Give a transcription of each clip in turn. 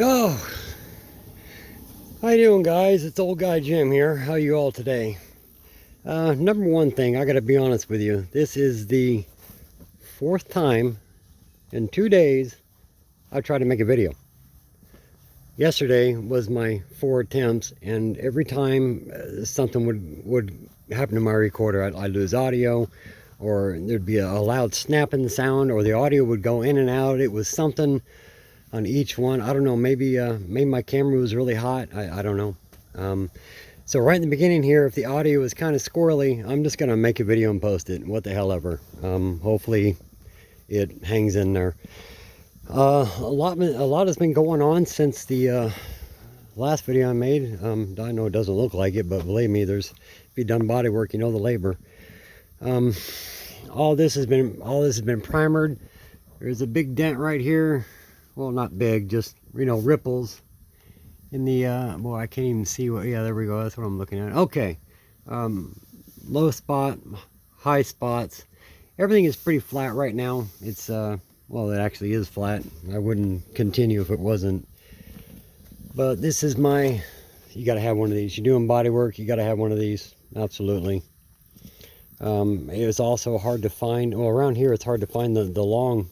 Oh, how you doing, guys? It's old guy Jim here. How you all today? Number one thing, I gotta be honest with you. This is the fourth time in 2 days I've tried to make a video. Yesterday was my 4 attempts, and every time something would happen to my recorder, I'd lose audio, or there'd be a loud snap in the sound, or the audio would go in and out. It was something on each one. I don't know, maybe my camera was really hot. I don't know. So right in the beginning here, if the audio is kind of squirrely, I'm just gonna make a video and post it. What the hell ever. Hopefully it hangs in there. A lot has been going on since the last video I made. I know it doesn't look like it, but believe me, if you've done body work, you know the labor. All this has been primered. There's a big dent right here. Well, not big, just, you know, ripples in the boy, I can't even see what. Yeah, there we go. That's what I'm looking at. Okay. Low spot, high spots. Everything is pretty flat right now. It's well, it actually is flat. I wouldn't continue if it wasn't. But this is you got to have one of these. You're doing body work, you got to have one of these. Absolutely. It's also hard to find. Well, around here it's hard to find the long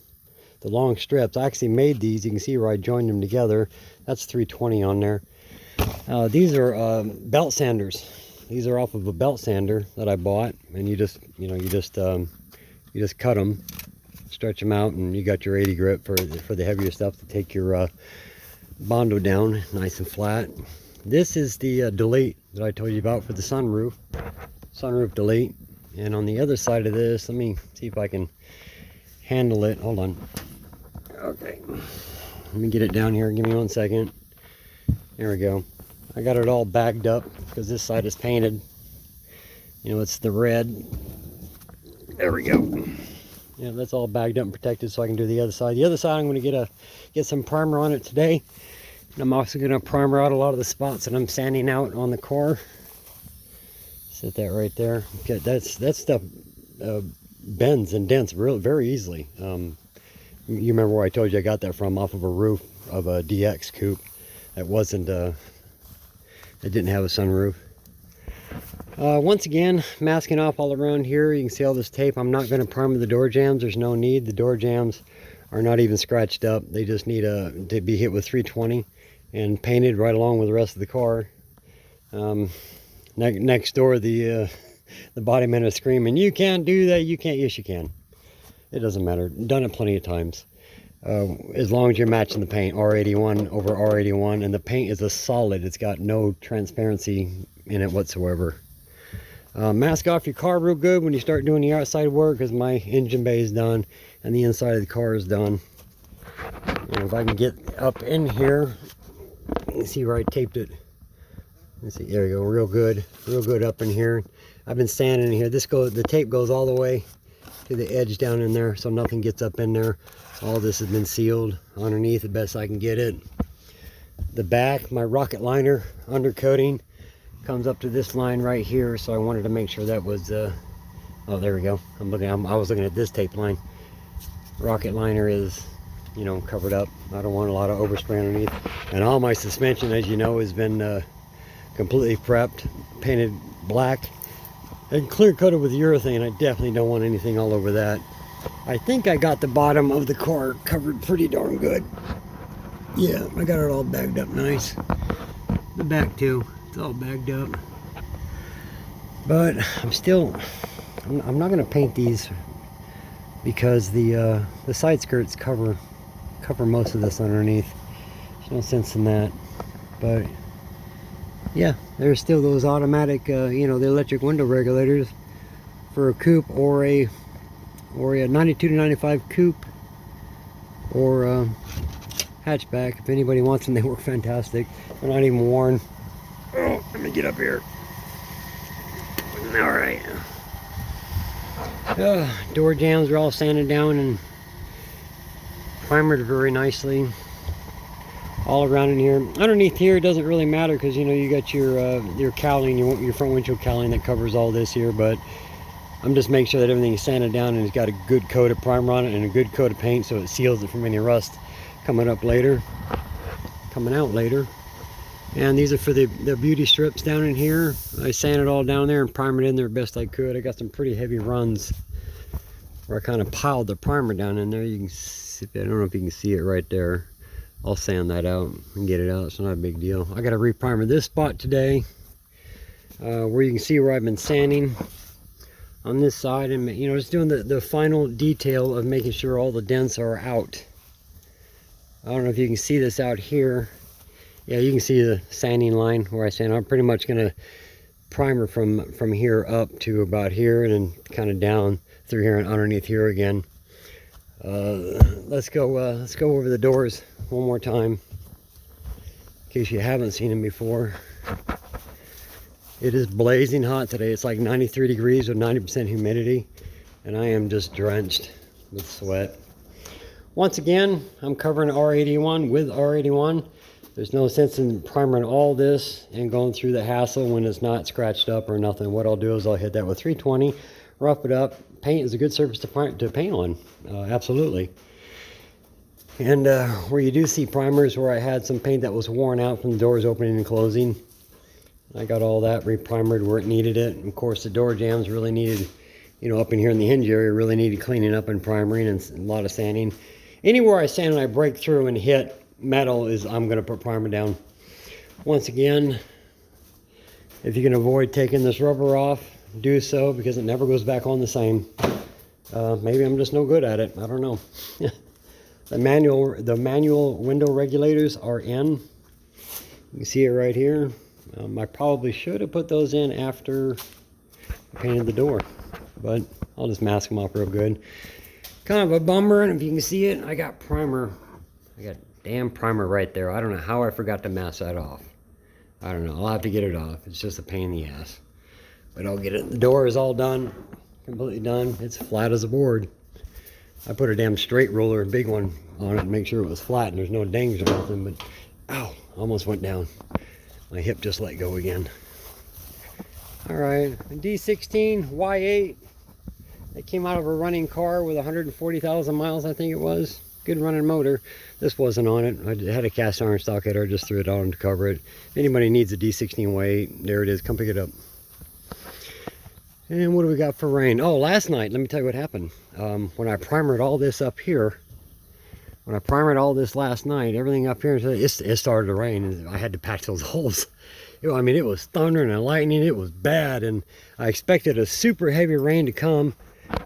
strips. I actually made these. You can see where I joined them together. That's 320 on there. These are belt sanders. These are off of a belt sander that I bought, and you just cut them, stretch them out, and you got your 80 grit for the heavier stuff to take your Bondo down nice and flat. This is the delete that I told you about for the sunroof delete. And on the other side of this, let me see if I can handle it. Hold on. Okay, let me get it down here. Give me 1 second. There we go. I got it all bagged up because this side is painted. You know, it's the red. There we go. Yeah, that's all bagged up and protected, so I can do the other side. The other side, I'm going to get some primer on it today. And I'm also going to primer out a lot of the spots that I'm sanding out on the car. Set that right there. Okay, that stuff bends and dents very easily. You remember where I told you I got that from, off of a roof of a DX coupe that it didn't have a sunroof. Once again, masking off all around here. You can see all this tape. I'm not going to primer the door jambs. There's no need. The door jambs are not even scratched up. They just need to be hit with 320 and painted right along with the rest of the car. Next door, the body man is screaming, "You can't do that, you can't." Yes, you can. It doesn't matter. Done it plenty of times. As long as you're matching the paint, R81 over R81, and the paint is a solid. It's got no transparency in it whatsoever. Mask off your car real good when you start doing the outside work, because my engine bay is done and the inside of the car is done. And if I can get up in here, you can see where I taped it. Let's see, there we go, real good up in here. I've been sanding in here. The tape goes all the way to the edge down in there, so nothing gets up in there. All this has been sealed underneath the best I can get it. The back, my rocket liner undercoating comes up to this line right here, so I wanted to make sure that was oh, there we go. I was looking at this tape line. Rocket liner is, you know, covered up. I don't want a lot of overspray underneath. And all my suspension, as you know, has been completely prepped, painted black, and clear coated with urethane. I definitely don't want anything all over that. I think I got the bottom of the car covered pretty darn good. Yeah, I got it all bagged up nice. The back too, it's all bagged up. But I'm not gonna paint these because the side skirts cover most of this underneath. There's no sense in that. But yeah, there's still those automatic, you know, the electric window regulators for a coupe or a 92 to 95 coupe or hatchback. If anybody wants them, they work fantastic. They're not even worn. Oh, let me get up here. All right. Door jambs are all sanded down and primered very nicely. All around in here. Underneath here, it doesn't really matter because, you know, you got your cowling, your front windshield cowling that covers all this here, but I'm just making sure that everything is sanded down and it's got a good coat of primer on it and a good coat of paint so it seals it from any rust coming up later. coming out later. And these are for the beauty strips down in here. I sanded all down there and primered in there best I could. I got some pretty heavy runs where I kind of piled the primer down in there. You can see, I don't know if you can see it right there. I'll sand that out and get it out. It's not a big deal. I got to reprimer this spot today, where you can see where I've been sanding on this side, and you know, just doing the final detail of making sure all the dents are out. I don't know if you can see this out here. Yeah, you can see the sanding line where I sand. I'm pretty much gonna primer from here up to about here, and then kind of down through here and underneath here again. Let's go over the doors one more time in case you haven't seen them before. It is blazing hot today. It's like 93 degrees with 90% humidity, and I am just drenched with sweat. Once again, I'm covering R81 with R81. There's no sense in primering all this and going through the hassle when it's not scratched up or nothing. What I'll do is I'll hit that with 320, rough it up. Paint is a good surface to paint on, absolutely. And where you do see primers where I had some paint that was worn out from the doors opening and closing, I got all that reprimered where it needed it. And of course, the door jambs really needed, you know, up in here in the hinge area, really needed cleaning up and primering and a lot of sanding. Anywhere I sand and I break through and hit metal is I'm going to put primer down. Once again, if you can avoid taking this rubber off, do so, because it never goes back on the same. Maybe I'm just no good at it. I don't know. The manual window regulators are in. You can see it right here. I probably should have put those in after I painted the door, but I'll just mask them up real good. Kind of a bummer, and if you can see it, I got primer. I got damn primer right there. I don't know how I forgot to mask that off. I don't know. I'll have to get it off. It's just a pain in the ass. But I'll get it. The door is all done. Completely done. It's flat as a board. I put a damn straight roller, a big one, on it to make sure it was flat and there's no dings or nothing. But, ow, almost went down. My hip just let go again. Alright, D16 Y8. It came out of a running car with 140,000 miles, I think it was. Good running motor. This wasn't on it. I had a cast iron stock header. I just threw it on to cover it. If anybody needs a D16 Y8, there it is. Come pick it up. And what do we got for rain? Oh, last night, let me tell you what happened. When I primered all this up here, when I primered all this last night, everything up here, it started to rain, and I had to patch those holes. I mean, it was thundering and lightning. It was bad, and I expected a super heavy rain to come,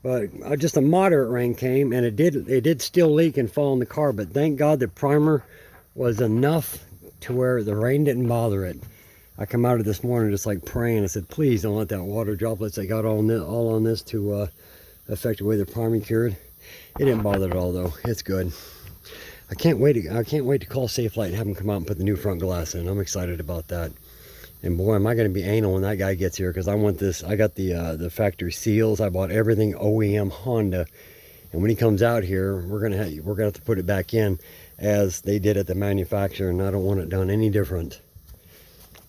but just a moderate rain came, and it did still leak and fall in the car, but thank God the primer was enough to where the rain didn't bother it. I come out of this morning just like praying. I said, please don't let that water droplets that got all on this to affect the way the primer cured. It didn't bother at all though. It's good. I can't wait to call Safelite and have them come out and put the new front glass in. I'm excited about that. And boy, am I going to be anal when that guy gets here, because I want this. I got the factory seals. I bought everything OEM Honda, and when he comes out here, we're gonna have to put it back in as they did at the manufacturer, and I don't want it done any different.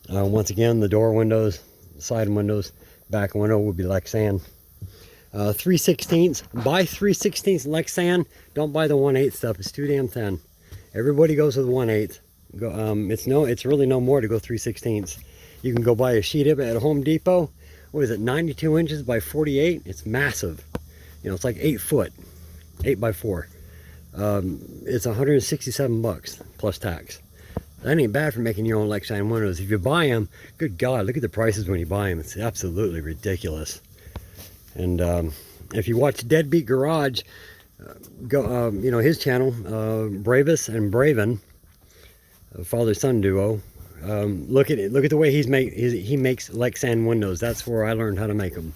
Once again, the door windows, side windows, back window will be lexan. 3/16. Buy 3/16 lexan. Don't buy the 1/8 stuff. It's too damn thin. Everybody goes with 1/8. It's really no more to go 3/16. You can go buy a sheet of it at Home Depot. What is it? 92 inches by 48. It's massive. You know, it's like 8 foot, 8 by 4. It's $167 plus tax. That ain't bad for making your own lexan windows. If you buy them, good God, look at the prices when you buy them. It's absolutely ridiculous. And if you watch Deadbeat Garage, you know, his channel, Bravis and Braven, father-son duo, look at the way he makes lexan windows. That's where I learned how to make them.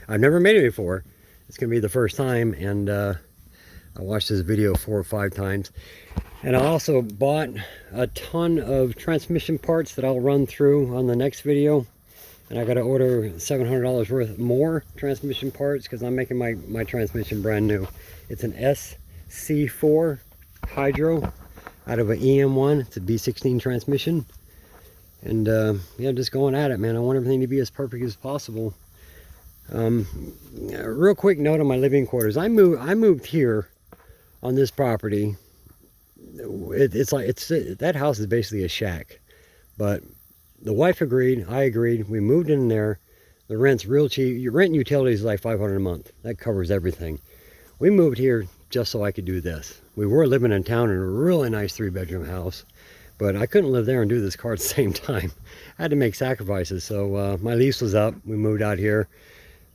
I've never made it before. It's gonna be the first time, and I watched this video 4 or 5 times. And I also bought a ton of transmission parts that I'll run through on the next video. And I got to order $700 worth more transmission parts because I'm making my transmission brand new. It's an SC4 Hydro out of an EM1. It's a B16 transmission. And yeah, just going at it, man. I want everything to be as perfect as possible. Real quick note on my living quarters. I moved here on this property that house is basically a shack. But the wife agreed, I agreed, we moved in there. The rent's real cheap. Your rent and utilities is like $500 a month. That covers everything. We moved here just so I could do this. We were living in town in a really nice 3-bedroom house, but I couldn't live there and do this car at the same time. I had to make sacrifices. So my lease was up. We moved out here.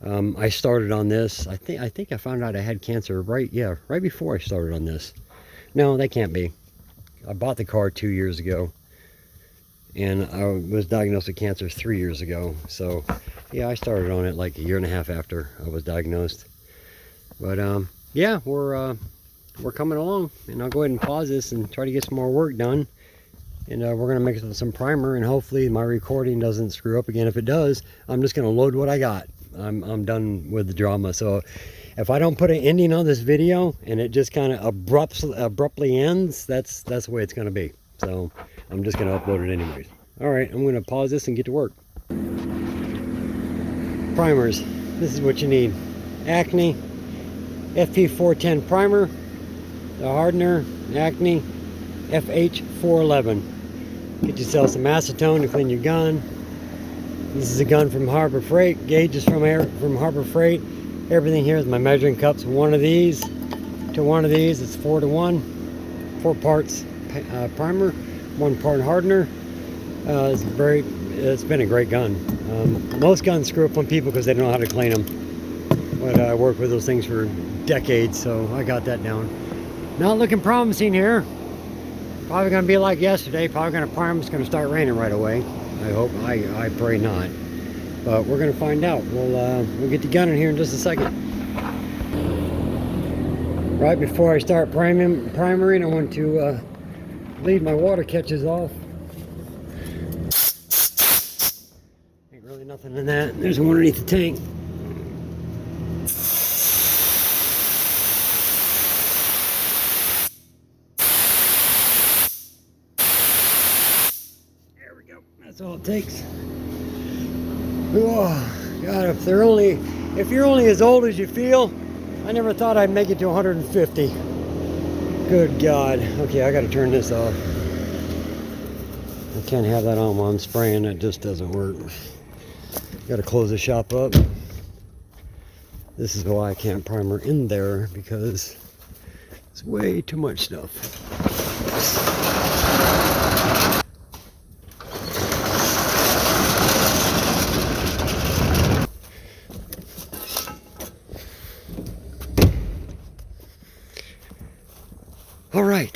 I started on this. I think I found out I had cancer right before I started on this. No, that can't be. I bought the car 2 years ago, and I was diagnosed with cancer 3 years ago. So yeah, I started on it like a year and a half after I was diagnosed. But yeah, we're coming along, and I'll go ahead and pause this and try to get some more work done. And we're gonna make some primer, and hopefully my recording doesn't screw up again. If it does, I'm just gonna load what I got. I'm done with the drama. So if I don't put an ending on this video and it just kind of abruptly ends, that's the way it's gonna be. So I'm just gonna upload it anyways. All right, I'm gonna pause this and get to work. Primers. This is what you need. Acne FP410 primer. The hardener, Acne FH411. Get yourself some acetone to clean your gun. This is a gun from Harbor Freight. Gauges from Harbor Freight. Everything here is my measuring cups. One of these to one of these. It's 4 to 1. 4 parts primer, 1 part hardener. It's been a great gun. Most guns screw up on people because they don't know how to clean them. But I worked with those things for decades, so I got that down. Not looking promising here. Probably going to be like yesterday. Probably going to prime. It's going to start raining right away. I hope. I pray not. But we're going to find out. We'll get the gun in here in just a second. Right before I start primering, I want to leave my water catches off. Ain't really nothing in that. There's one underneath the tank. That's all it takes. Oh, God, if you're only as old as you feel, I never thought I'd make it to 150. Good God. Okay, I got to turn this off. I can't have that on while I'm spraying. That just doesn't work. Got to close the shop up. This is why I can't primer in there, because it's way too much stuff. All right.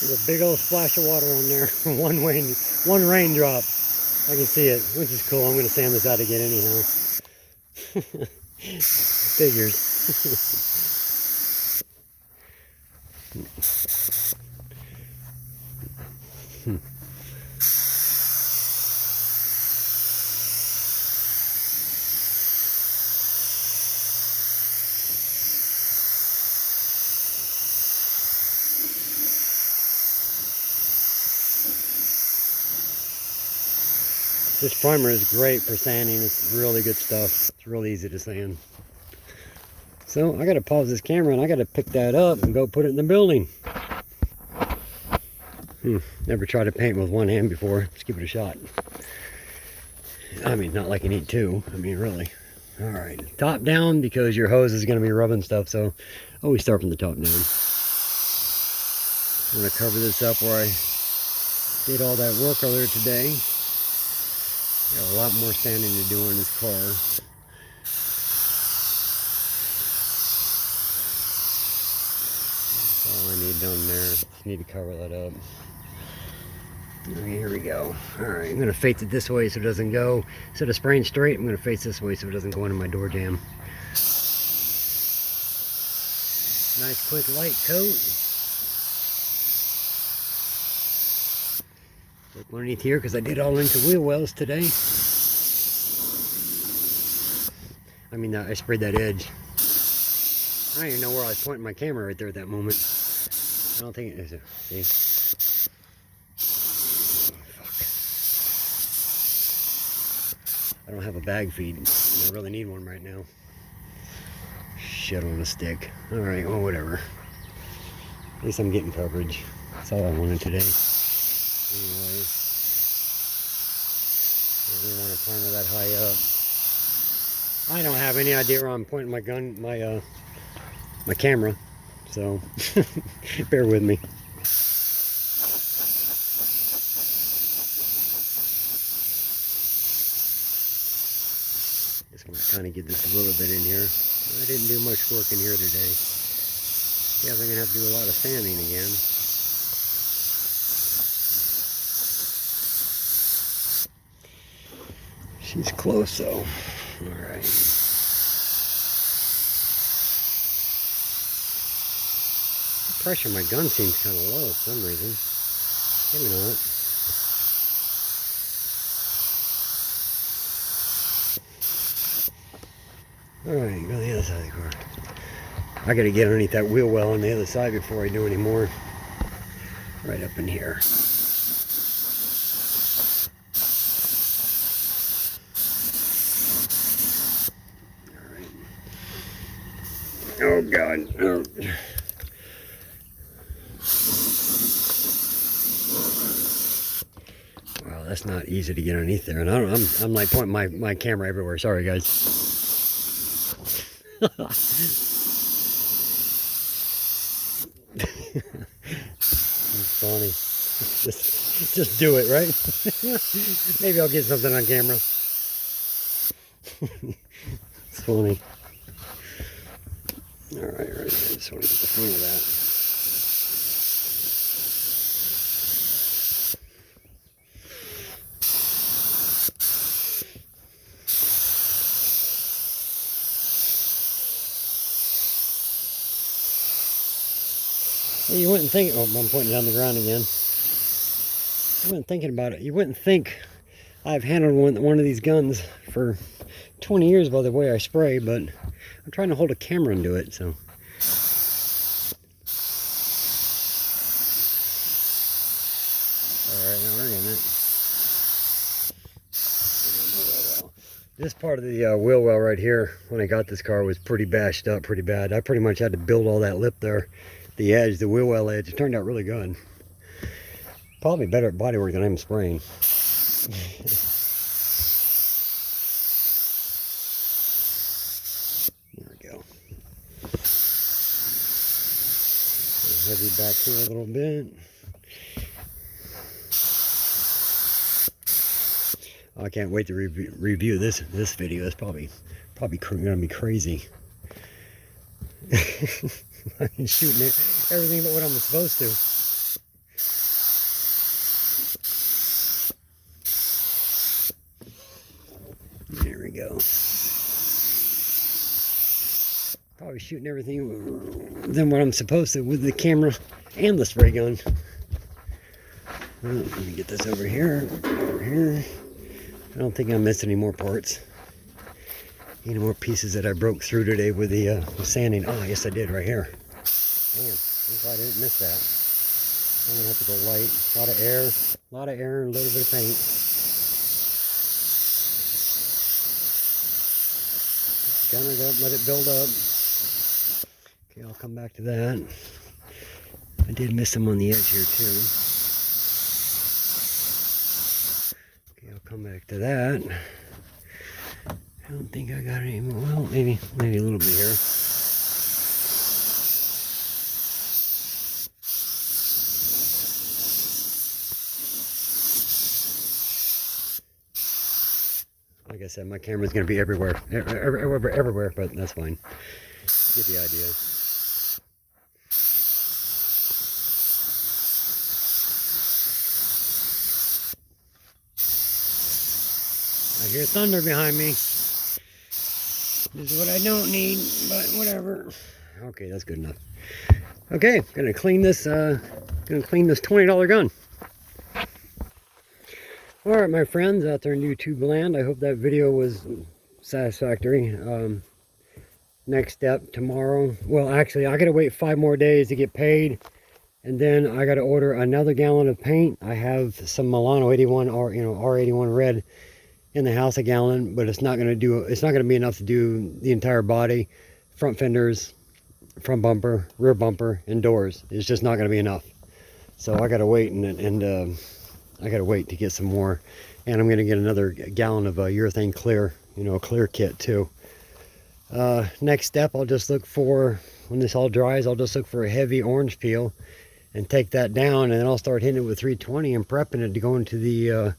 There's a big old splash of water on there. one raindrop. I can see it, which is cool. I'm going to sand this out again anyhow. Figures. This primer is great for sanding. It's really good stuff. It's really easy to sand. So I got to pause this camera and I got to pick that up and go put it in the building. Never tried to paint with one hand before. Let's give it a shot. I mean, not like you need two. I mean, really. All right, top down, because your hose is going to be rubbing stuff. So always start from the top down. I'm going to cover this up where I did all that work earlier today. Got a lot more sanding to do on this car. All I need done there. Just need to cover that up. Okay, here we go. Alright, I'm going to face it this way so it doesn't go. Instead of spraying straight, I'm going to face this way so it doesn't go into my door jamb. Nice quick light coat. Look underneath here because I did all into wheel wells today. I mean, I sprayed that edge. I don't even know where I was pointing my camera right there at that moment. I don't think it is. See? I don't have a bag feed, and I really need one right now. Shit on a stick. Alright, well, whatever. At least I'm getting coverage. That's all I wanted today. Anyways, I don't really want to climb that high up. I don't have any idea where I'm pointing my gun, my camera, so bear with me. Just want to kind of get this a little bit in here. I didn't do much work in here today. Definitely gonna have to do a lot of sanding again. She's close though. Alright. The pressure on my gun seems kind of low for some reason. Maybe not. Alright, go to the other side of the car. I gotta get underneath that wheel well on the other side before I do any more. Right up in here. Alright. Oh God. Oh. Wow, that's not easy to get underneath there. And I'm like pointing my camera everywhere. Sorry guys. It's funny. Just do it, right? Maybe I'll get something on camera. It's funny. Alright, I just want to get the front of that. Hey, you wouldn't think, oh, I'm pointing down the ground again. You wouldn't thinking about it. You wouldn't think I've handled one of these guns for 20 years by the way I spray, but I'm trying to hold a camera into it, so. Alright, now we're getting it. This part of the wheel well right here, when I got this car, was pretty bashed up pretty bad. I pretty much had to build all that lip there. The edge, the wheel well edge, it turned out really good. Probably better at bodywork than I'm spraying. There we go. Heavy back here a little bit. I can't wait to review this video. It's probably gonna be crazy. I'm shooting everything but what I'm supposed to. There we go. Probably shooting everything than what I'm supposed to with the camera and the spray gun. Well, let me get this over here. Over here. I don't think I missed any more parts. Any more pieces that I broke through today with the sanding. Oh, yes I did right here. Damn, I'm glad I didn't miss that. I'm gonna have to go light. A lot of air and a little bit of paint. Gun it up, let it build up. Okay, I'll come back to that. I did miss them on the edge here too. Okay, I'll come back to that. I don't think I got any more. Well, maybe a little bit here. Like I said, my camera's going to be everywhere, but that's fine. You get the idea. I hear thunder behind me. This is what I don't need, but whatever. Okay, that's good enough. Okay, gonna clean this $20 gun. Alright, my friends out there in YouTube land, I hope that video was satisfactory. Next step tomorrow. Well, actually, I gotta wait 5 more days to get paid, and then I gotta order another gallon of paint. I have some Milano 81 or R81 red in the house, a gallon, but it's not gonna be enough to do the entire body, front fenders, front bumper, rear bumper, and doors. It's just not gonna be enough. So I gotta wait, and I gotta wait to get some more, and I'm gonna get another gallon of urethane clear, clear kit too. Next step, I'll just look for, when this all dries, I'll just look for a heavy orange peel and take that down, and then I'll start hitting it with 320 and prepping it to go into the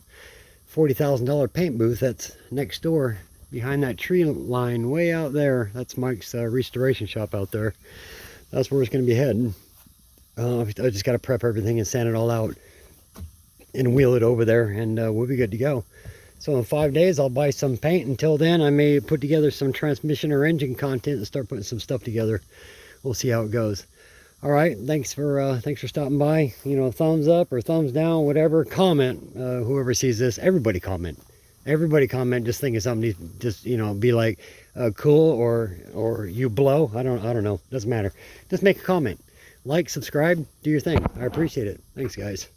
$40,000 paint booth that's next door behind that tree line way out there. That's Mike's restoration shop out there. That's where it's going to be heading. I just got to prep everything and sand it all out and wheel it over there, and we'll be good to go. So in 5 days, I'll buy some paint. Until then, I may put together some transmission or engine content and start putting some stuff together. We'll see how it goes. All right, thanks for stopping by. Thumbs up or thumbs down, whatever. Comment. Whoever sees this, everybody comment. Everybody comment. Just think of something. Just be like cool or you blow. I don't know. Doesn't matter. Just make a comment. Like, subscribe, do your thing. I appreciate it. Thanks, guys.